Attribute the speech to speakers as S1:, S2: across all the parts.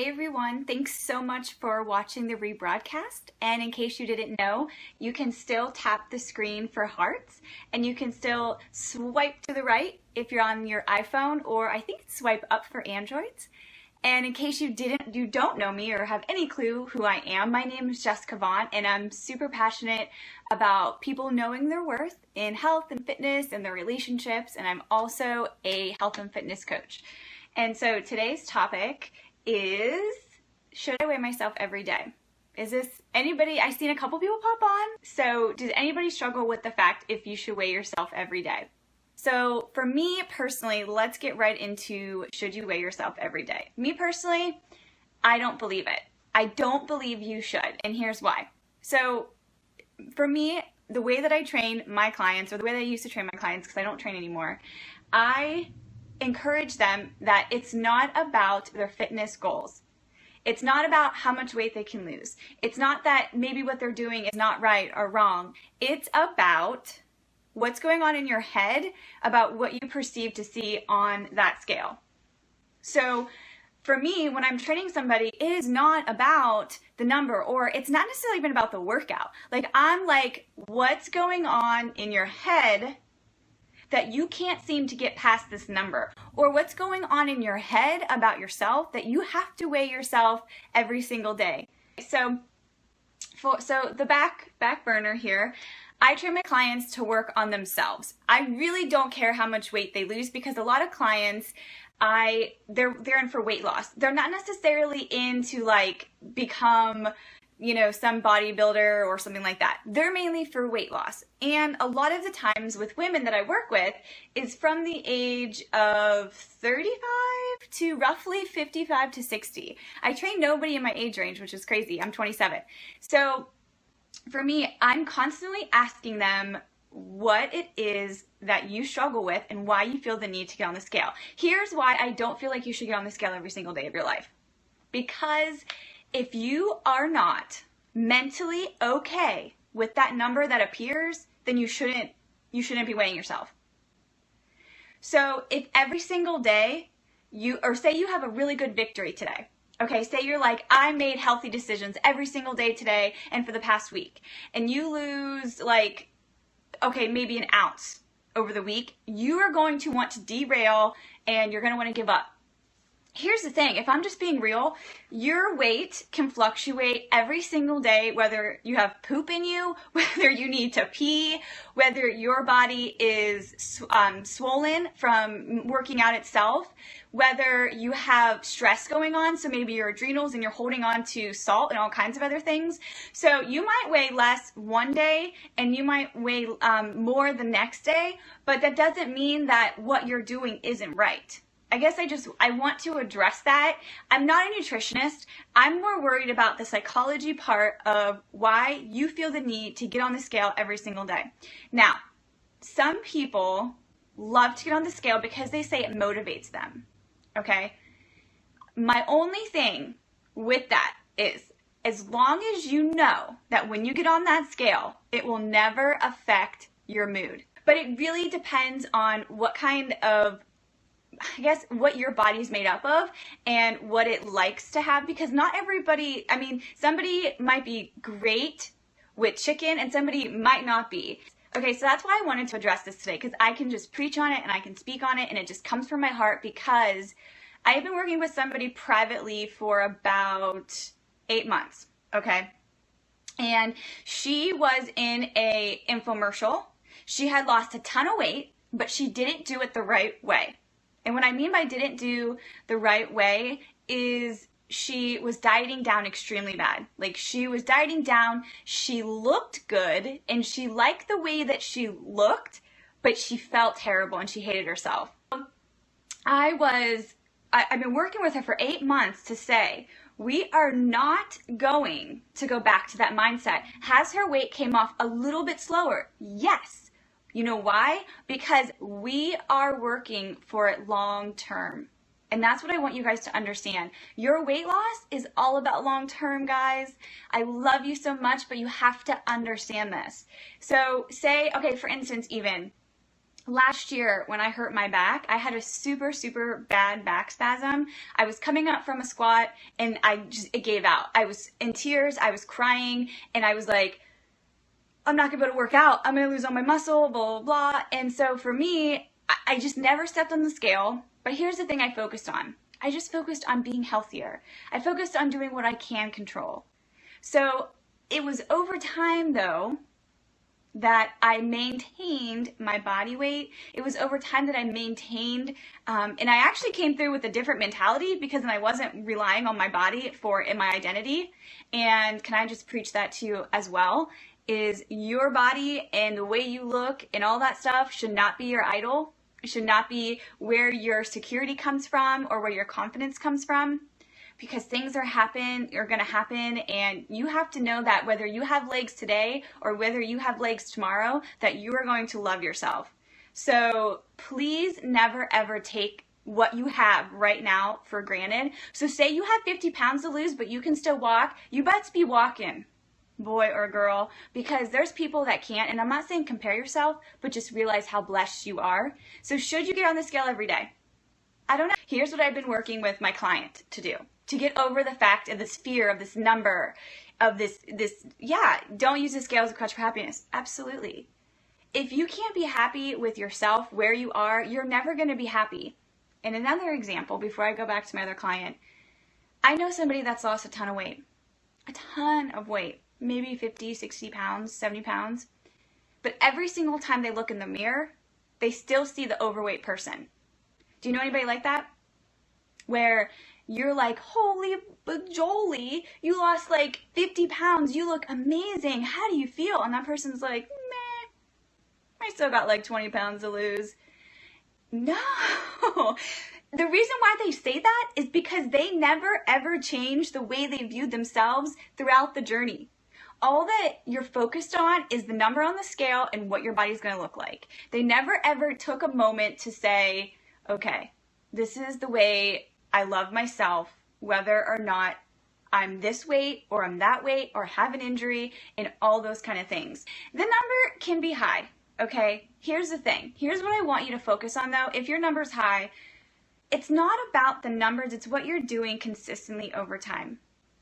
S1: Hey everyone, thanks so much for watching the rebroadcast. And in case you didn't know, you can still tap the screen for hearts and you can still swipe to the right if you're on your iPhone, or I think swipe up for Androids. And in case you don't know me or have any clue who I am, my name is Jessica Vaughn and I'm super passionate about people knowing their worth in health and fitness and their relationships, and I'm also a health and fitness coach. And so today's topic is, should I weigh myself every day? Is this anybody? I've seen a couple people pop on. So does anybody struggle with the fact if you should weigh yourself every day? So for me personally, let's get right into, should you weigh yourself every day? Me personally, I don't believe it. I don't believe you should, and here's why. So for me, the way that I train my clients, or the way that I used to train my clients, because I don't train anymore, I encourage them that it's not about their fitness goals. It's not about how much weight they can lose. It's not that maybe what they're doing is not right or wrong. It's about what's going on in your head about what you perceive to see on that scale. So for me, when I'm training somebody, it is not about the number, or it's not necessarily even about the workout. Like, I'm like, what's going on in your head that you can't seem to get past this number? Or what's going on in your head about yourself that you have to weigh yourself every single day? So the back burner here, I train my clients to work on themselves. I really don't care how much weight they lose, because a lot of clients, they're in for weight loss. They're not necessarily in to like become, some bodybuilder or something like that. They're mainly for weight loss. And a lot of the times with women that I work with is from the age of 35 to roughly 55 to 60. I train nobody in my age range, which is crazy. I'm 27. So for me, I'm constantly asking them what it is that you struggle with and why you feel the need to get on the scale. Here's why I don't feel like you should get on the scale every single day of your life. Because if you are not mentally okay with that number that appears, then you shouldn't be weighing yourself. So if every single day say you have a really good victory today. Okay, say you're like, I made healthy decisions every single day today and for the past week, and you lose maybe an ounce over the week, you are going to want to derail and you're going to want to give up. Here's the thing, if I'm just being real, your weight can fluctuate every single day, whether you have poop in you, whether you need to pee, whether your body is swollen from working out itself, whether you have stress going on, so maybe your adrenals and you're holding on to salt and all kinds of other things. So you might weigh less one day and you might weigh more the next day, but that doesn't mean that what you're doing isn't right. I guess I want to address that. I'm not a nutritionist. I'm more worried about the psychology part of why you feel the need to get on the scale every single day. Now, some people love to get on the scale because they say it motivates them, okay? My only thing with that is, as long as you know that when you get on that scale, it will never affect your mood. But it really depends on what kind of, what your body's made up of and what it likes to have, because not everybody, somebody might be great with chicken and somebody might not be. Okay, so that's why I wanted to address this today, because I can just preach on it and I can speak on it and it just comes from my heart, because I have been working with somebody privately for about 8 months, okay? And she was in a infomercial. She had lost a ton of weight, but she didn't do it the right way. And what I mean by didn't do the right way is she was dieting down extremely bad. Like, she was dieting down, she looked good, and she liked the way that she looked, but she felt terrible and she hated herself. I've been working with her for 8 months to say, we are not going to go back to that mindset. Has her weight came off a little bit slower? Yes. You know why? Because we are working for it long term. And that's what I want you guys to understand. Your weight loss is all about long term, guys. I love you so much, but you have to understand this. So say, okay, for instance, even Last year, when I hurt my back, I had a super, super bad back spasm. I was coming up from a squat and it gave out. I was in tears, I was crying, and I was like, I'm not gonna be able to work out. I'm gonna lose all my muscle, blah, blah, blah. And so for me, I just never stepped on the scale. But here's the thing I focused on. I just focused on being healthier. I focused on doing what I can control. So it was over time, though, that I maintained my body weight. It was over time that I maintained, and I actually came through with a different mentality because then I wasn't relying on my body in my identity. And can I just preach that to you as well? Is your body and the way you look and all that stuff should not be your idol. It should not be where your security comes from or where your confidence comes from. Because things are going to happen, and you have to know that whether you have legs today or whether you have legs tomorrow, that you are going to love yourself. So please never ever take what you have right now for granted. So say you have 50 pounds to lose, but you can still walk. You best be walking, boy or girl, because there's people that can't. And I'm not saying compare yourself, but just realize how blessed you are. So should you get on the scale every day? I don't know. Here's what I've been working with my client to do. To get over the fact of this fear of this number, of this, don't use the scale as a crutch for happiness. Absolutely. If you can't be happy with yourself where you are, you're never going to be happy. And another example, before I go back to my other client, I know somebody that's lost a ton of weight, maybe 50, 60 pounds, 70 pounds. But every single time they look in the mirror, they still see the overweight person. Do you know anybody like that? Where you're like, holy bajoli, you lost like 50 pounds. You look amazing. How do you feel? And that person's like, meh, I still got like 20 pounds to lose. No. The reason why they say that is because they never ever changed the way they viewed themselves throughout the journey. All that you're focused on is the number on the scale and what your body's going to look like. They never ever took a moment to say, okay, this is the way I love myself, whether or not I'm this weight or I'm that weight or have an injury and all those kind of things. The number can be high, okay? Here's the thing. Here's what I want you to focus on, though. If your number's high, it's not about the numbers. It's what you're doing consistently over time.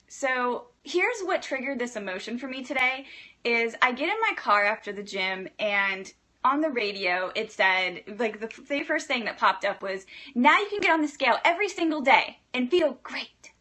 S1: So here's what triggered this emotion for me today is I get in my car after the gym, and on the radio, it said, like, the first thing that popped up was, now you can get on the scale every single day and feel great.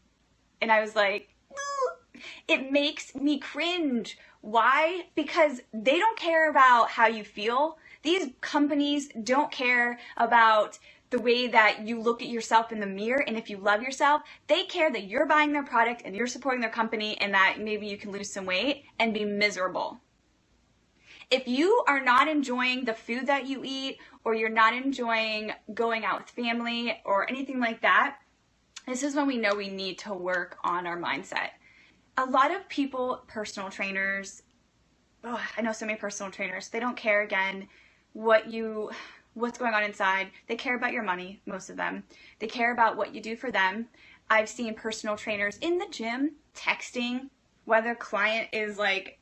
S1: And I was like, ooh. It makes me cringe. Why? Because they don't care about how you feel. These companies don't care about the way that you look at yourself in the mirror, and if you love yourself, they care that you're buying their product and you're supporting their company and that maybe you can lose some weight and be miserable. If you are not enjoying the food that you eat, or you're not enjoying going out with family or anything like that, this is when we know we need to work on our mindset. A lot of people, personal trainers, I know so many personal trainers, they don't care, again, what's going on inside. They care about your money, most of them. They care about what you do for them. I've seen personal trainers in the gym texting, whether client is like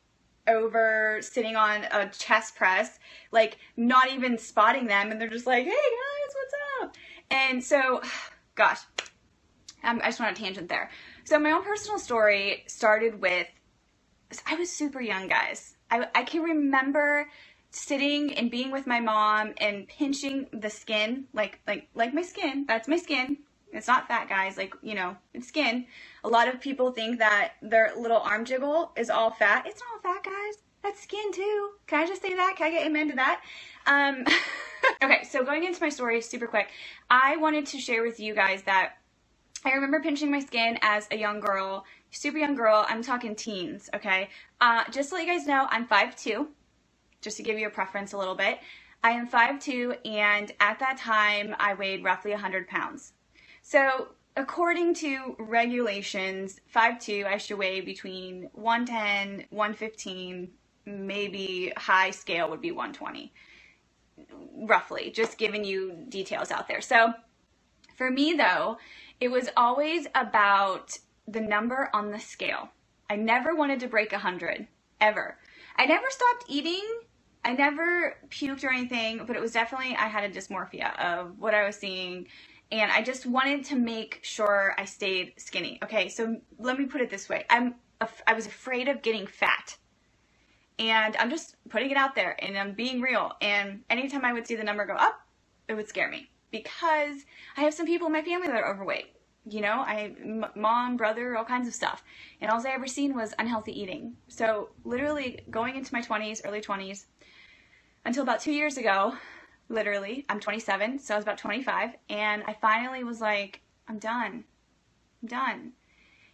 S1: over sitting on a chest press, like not even spotting them, and they're just like, hey guys, what's up? And so, gosh, I just went on a tangent there. So my own personal story started with, I was super young, guys. I can remember sitting and being with my mom and pinching the skin, like my skin. That's my skin. It's not fat, guys. Like, it's skin. A lot of people think that their little arm jiggle is all fat. It's not all fat, guys. That's skin too. Can I just say that? Can I get amen to that? Okay, so going into my story super quick, I wanted to share with you guys that I remember pinching my skin as a young girl, super young girl. I'm talking teens, okay? Just to let you guys know, I'm 5'2", just to give you a preference a little bit. I am 5'2", and at that time, I weighed roughly 100 pounds. So according to regulations, 5'2", I should weigh between 110, 115, maybe high scale would be 120, roughly, just giving you details out there. So for me, though, it was always about the number on the scale. I never wanted to break 100, ever. I never stopped eating I never puked or anything, but it was definitely, I had a dysmorphia of what I was seeing, and I just wanted to make sure I stayed skinny. Okay, so let me put it this way. I was afraid of getting fat. And I'm just putting it out there, and I'm being real. And anytime I would see the number go up, it would scare me, because I have some people in my family that are overweight. You know, mom, brother, all kinds of stuff. And all I ever seen was unhealthy eating. So literally going into my 20s, early 20s, until about 2 years ago, literally, I'm 27, so I was about 25, and I finally was like, I'm done. I'm done.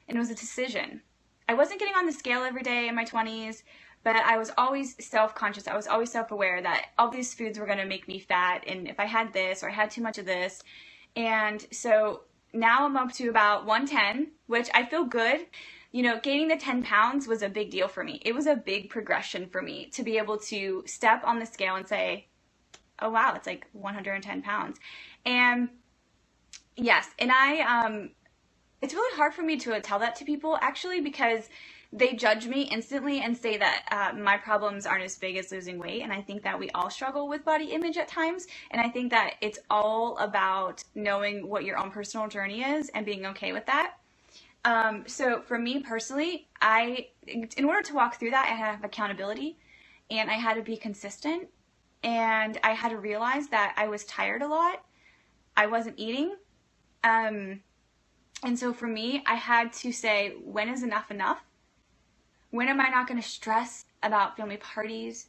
S1: And it was a decision. I wasn't getting on the scale every day in my 20s, but I was always self-conscious. I was always self-aware that all these foods were going to make me fat, and if I had this or I had too much of this. And so now I'm up to about 110, which I feel good. You know, gaining the 10 pounds was a big deal for me. It was a big progression for me to be able to step on the scale and say, oh wow, it's like 110 pounds. And yes, and it's really hard for me to tell that to people, actually, because they judge me instantly and say that my problems aren't as big as losing weight. And I think that we all struggle with body image at times. And I think that it's all about knowing what your own personal journey is and being okay with that. So for me personally, in order to walk through that, I had to have accountability, and I had to be consistent, and I had to realize that I was tired a lot. I wasn't eating. And so for me, I had to say, when is enough enough? When am I not going to stress about family parties?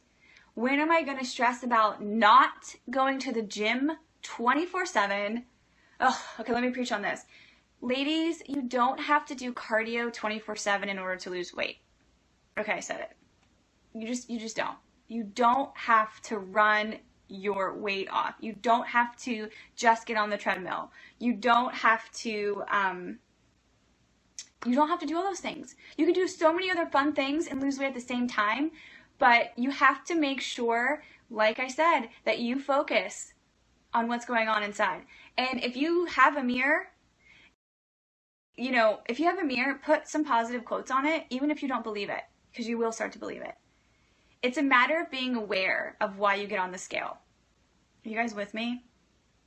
S1: When am I going to stress about not going to the gym 24/7? Oh, okay, let me preach on this. Ladies, you don't have to do cardio 24/7 in order to lose weight. Okay, I said it. You just don't. You don't have to run your weight off. You don't have to just get on the treadmill. You don't have to do all those things. You can do so many other fun things and lose weight at the same time, but you have to make sure, like I said, that you focus on what's going on inside. And if you have a mirror, you know, if you have a mirror, put some positive quotes on it, even if you don't believe it, because you will start to believe it. It's a matter of being aware of why you get on the scale. Are you guys with me?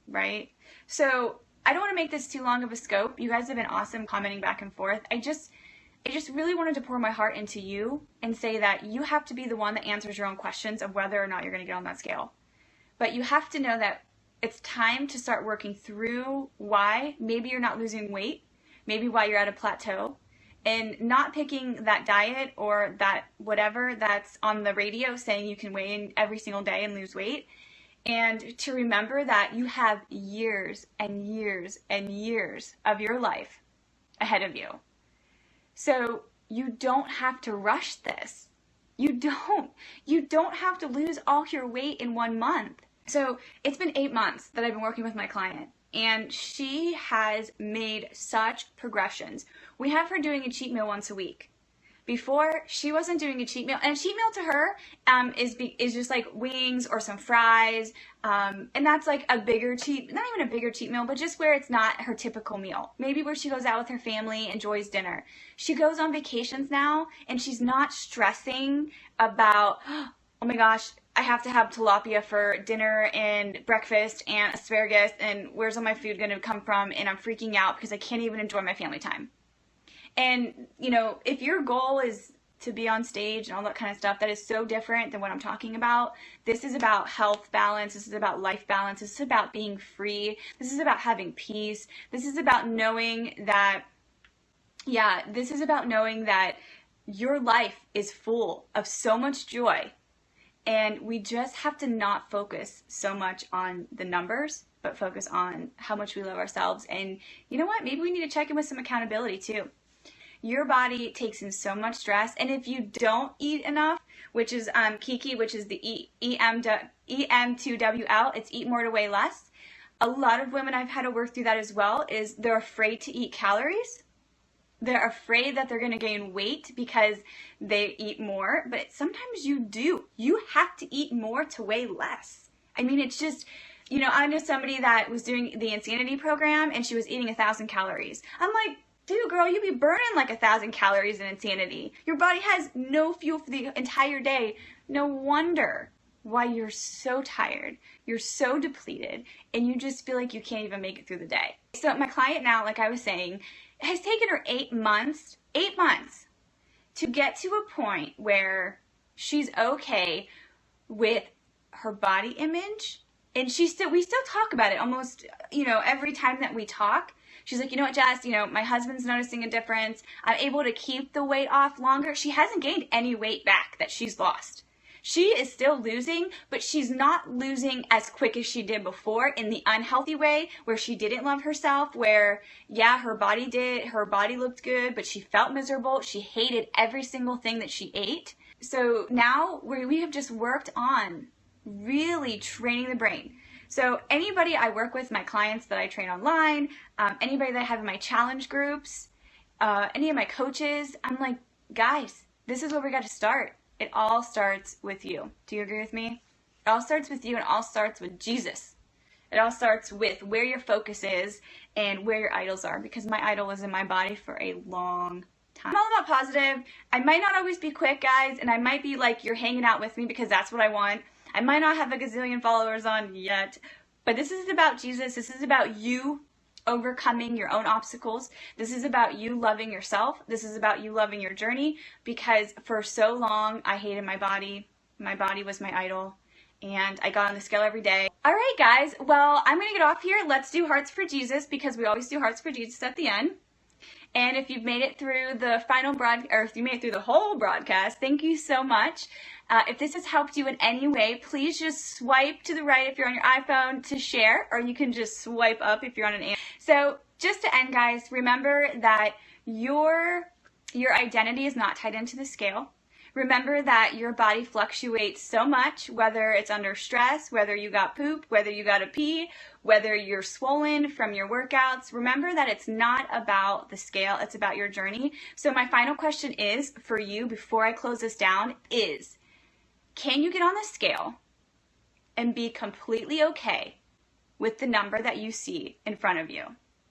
S1: Right? So I don't want to make this too long of a scope. You guys have been awesome commenting back and forth. I just really wanted to pour my heart into you and say that you have to be the one that answers your own questions of whether or not you're going to get on that scale. But you have to know that it's time to start working through why maybe you're not losing weight, maybe why you're at a plateau, and not picking that diet or that whatever that's on the radio saying you can weigh in every single day and lose weight. And to remember that you have years and years and years of your life ahead of you. So you don't have to rush this. You don't have to lose all your weight in 1 month. So it's been 8 months that I've been working with my client, and she has made such progressions. We have her doing a cheat meal once a week. Before, she wasn't doing a cheat meal, and a cheat meal to her is just like wings or some fries, and that's like a bigger cheat, not even a bigger cheat meal, but just where it's not her typical meal. Maybe where she goes out with her family, enjoys dinner. She goes on vacations now, and she's not stressing about, oh my gosh, I have to have tilapia for dinner and breakfast and asparagus, and where's all my food going to come from, and I'm freaking out because I can't even enjoy my family time. And, you know, if your goal is to be on stage and all that kind of stuff, that is so different than what I'm talking about. This is about health balance. This is about life balance. This is about being free. This is about having peace. This is about knowing that, this is about knowing that your life is full of so much joy. And we just have to not focus so much on the numbers, but focus on how much we love ourselves. And you know what? Maybe we need to check in with some accountability too. Your body takes in so much stress, and if you don't eat enough, which is Kiki, which is the EM2WL, it's eat more to weigh less. A lot of women, I've had to work through that as well, is they're afraid to eat calories. They're afraid that they're going to gain weight because they eat more, but sometimes you do. You have to eat more to weigh less. I mean, it's just, you know, I know somebody that was doing the Insanity program, and she was eating 1,000 calories. I'm like, dude, girl, you be burning like 1,000 calories in Insanity. Your body has no fuel for the entire day. No wonder why you're so tired, you're so depleted, and you just feel like you can't even make it through the day. So my client now, like I was saying, has taken her 8 months to get to a point where she's okay with her body image. And we still talk about it almost, every time that we talk. She's like, you know what, Jess, my husband's noticing a difference. I'm able to keep the weight off longer. She hasn't gained any weight back that she's lost. She is still losing, but she's not losing as quick as she did before in the unhealthy way where she didn't love herself, where, yeah, her body looked good, but she felt miserable. She hated every single thing that she ate. So now we have just worked on really training the brain. So anybody I work with, my clients that I train online, anybody that I have in my challenge groups, any of my coaches, I'm like, guys, this is where we got to start. It all starts with you. Do you agree with me? It all starts with you, and it all starts with Jesus. It all starts with where your focus is and where your idols are, because my idol was in my body for a long time. I'm all about positive. I might not always be quick, guys, and I might be like, you're hanging out with me because that's what I want. I might not have a gazillion followers on yet, but this is about Jesus. This is about you overcoming your own obstacles. This is about you loving yourself. This is about you loving your journey, because for so long I hated my body. My body was my idol, and I got on the scale every day. All right, guys. Well, I'm going to get off here. Let's do Hearts for Jesus, because we always do Hearts for Jesus at the end. And if you've made it through the if you made it through the whole broadcast, thank you so much. If this has helped you in any way, please just swipe to the right if you're on your iPhone to share, or you can just swipe up if you're on an Android. So just to end, guys, remember that your identity is not tied into the scale. Remember that your body fluctuates so much, whether it's under stress, whether you got poop, whether you got to pee, whether you're swollen from your workouts. Remember that it's not about the scale, it's about your journey. So my final question is for you before I close this down is, can you get on the scale and be completely okay with the number that you see in front of you?